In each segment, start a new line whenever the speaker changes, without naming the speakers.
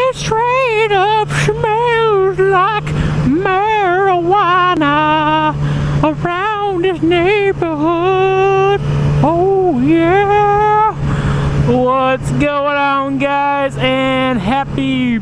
It straight up smells like marijuana around this neighborhood. Oh yeah. What's going on, guys? And happy,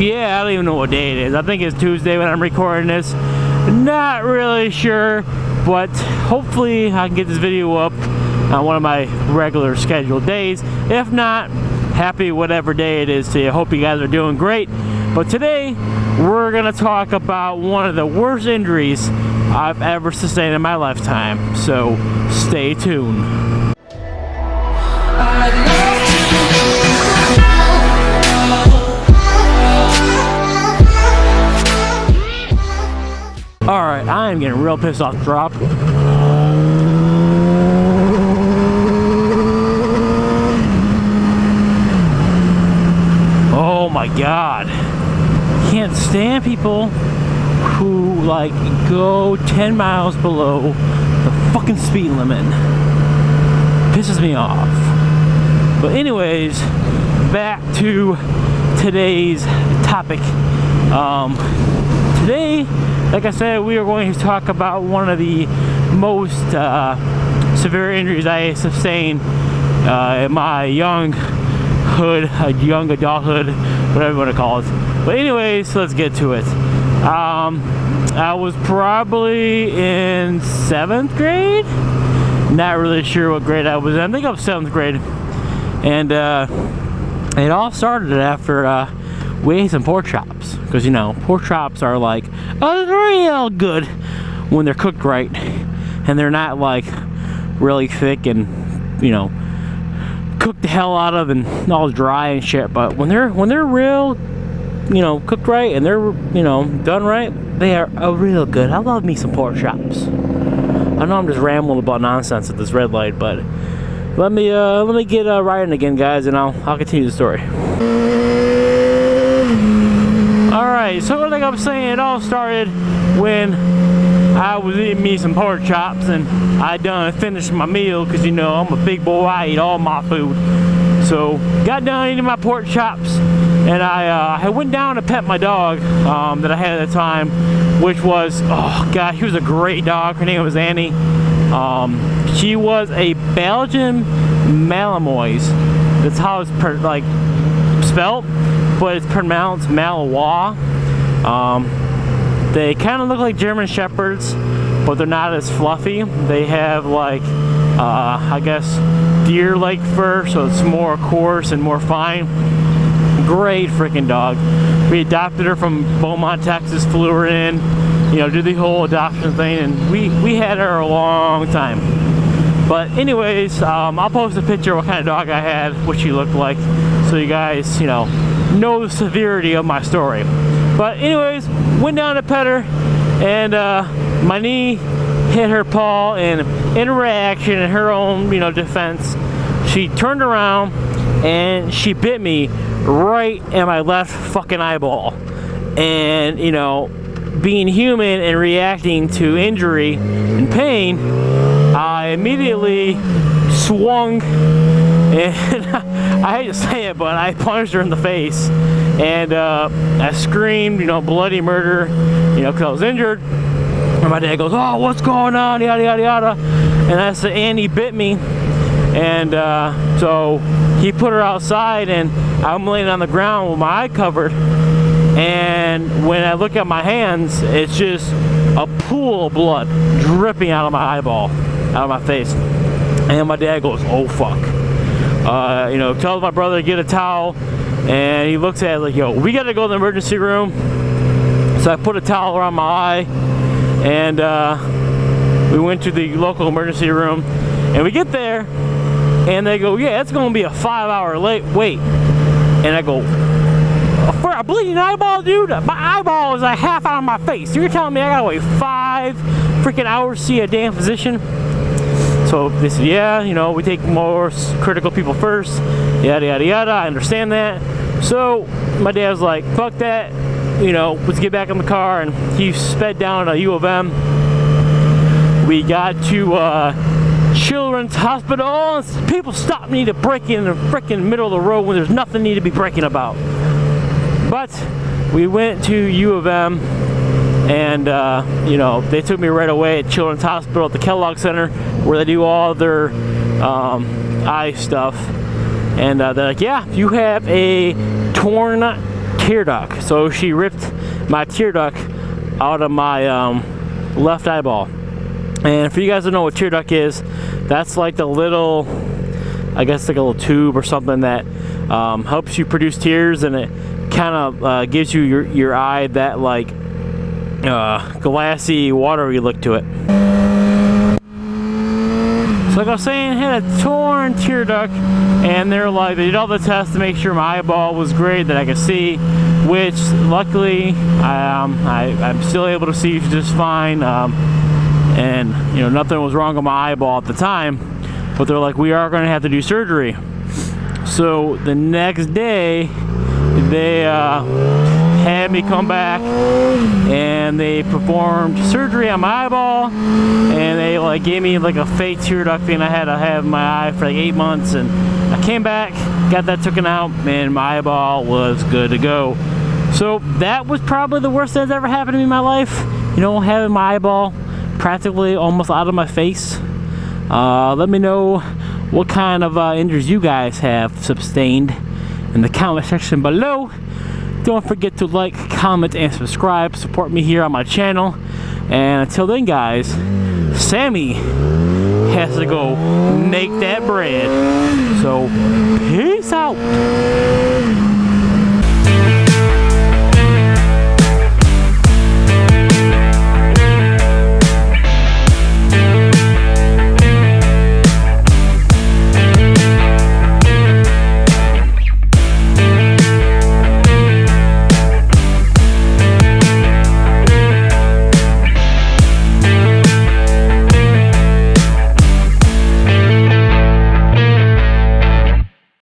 yeah, I don't even know what day it is. I think it's Tuesday when I'm recording this. Not really sure, but hopefully I can get this video up on one of my regular scheduled days. If not, happy whatever day it is to you. Hope you guys are doing great. But today we're gonna talk about one of the worst injuries I've ever sustained in my lifetime. So stay tuned. Alright, I am getting real pissed off. Drop. Oh my god. Can't stand people who like go 10 miles below the fucking speed limit. Pisses me off. But anyways, back to today's topic. Today, like I said, we are going to talk about one of the most severe injuries I sustained in my young adulthood, whatever you want to call it. But anyways, let's get to it. I was probably in 7th grade. Not really sure what grade I was in. I think I was 7th grade. And it all started after we ate some pork chops. Because, you know, pork chops are like real good when they're cooked right. And they're not like really thick and, you know, cooked the hell out of and all dry and shit. But when they're real, you know, cooked right and they're, you know, done right, they are real good. I love me some pork chops. I know I'm just rambling about nonsense at this red light, but let me get riding again, guys, and I'll continue the story. Alright, so like I was saying, it all started when I was eating me some pork chops and I done finished my meal because, you know, I'm a big boy, I eat all my food. So got done eating my pork chops and I went down to pet my dog that I had at the time, which was, oh god, she was a great dog. Her name was Annie. She was a Belgian Malinois. That's how it's spelled, but it's pronounced Malinois. They kind of look like German Shepherds, but they're not as fluffy. They have like, I guess, deer-like fur, so it's more coarse and more fine. Great freaking dog. We adopted her from Beaumont, Texas, flew her in, you know, did the whole adoption thing, and we had her a long time. But anyways, I'll post a picture of what kind of dog I had, what she looked like, so you guys, you know the severity of my story. But anyways, went down to pet her, and my knee hit her paw, and in reaction, in her own, you know, defense, she turned around and she bit me right in my left fucking eyeball. And, you know, being human and reacting to injury and pain, I immediately swung and I hate to say it, but I punched her in the face, and I screamed, you know, bloody murder, you know, because I was injured. And my dad goes, "Oh, what's going on?" Yada yada yada. And I said, "Annie bit me," and so he put her outside, and I'm laying on the ground with my eye covered. And when I look at my hands, it's just a pool of blood dripping out of my eyeball, out of my face. And my dad goes, "Oh fuck." You know, tells my brother to get a towel, and he looks at it like, "Yo, we gotta go to the emergency room." So I put a towel around my eye, and we went to the local emergency room, and we get there, and they go, "Yeah, it's gonna be a 5-hour wait." And I go, "For a bleeding eyeball, dude? My eyeball is like half out of my face. You're telling me I gotta wait 5 freaking hours to see a damn physician?" So they said, "Yeah, you know, we take more critical people first, yada yada yada." I understand that. So my dad was like, "Fuck that, you know, let's get back in the car," and he sped down to U of M. We got to Children's Hospital. People stopped me to break in the freaking middle of the road when there's nothing need to be breaking about. But we went to U of M, and you know, they took me right away at Children's Hospital at the Kellogg Center, where they do all their eye stuff. And they're like, yeah, you have a torn tear duct. So she ripped my tear duct out of my left eyeball. And for you guys who know what tear duct is, that's like the little, I guess like a little tube or something that helps you produce tears, and it kind of gives you your eye that like glassy, watery look to it. So like I was saying, I had a torn tear duct, and they're like, they did all the tests to make sure my eyeball was great, that I could see, which luckily I'm still able to see just fine, and you know, nothing was wrong with my eyeball at the time. But they're like, we are going to have to do surgery. So the next day, they had me come back, and they performed surgery on my eyeball, and they like gave me like a fake tear duct thing I had to have in my eye for like 8 months. And I came back, got that taken out, and my eyeball was good to go. So that was probably the worst that's ever happened to me in my life, you know, having my eyeball practically almost out of my face. Let me know what kind of injuries you guys have sustained in the comment section below. Don't forget to like, comment, and subscribe. Support me here on my channel. And until then, guys, Sammy has to go make that bread. So, peace out.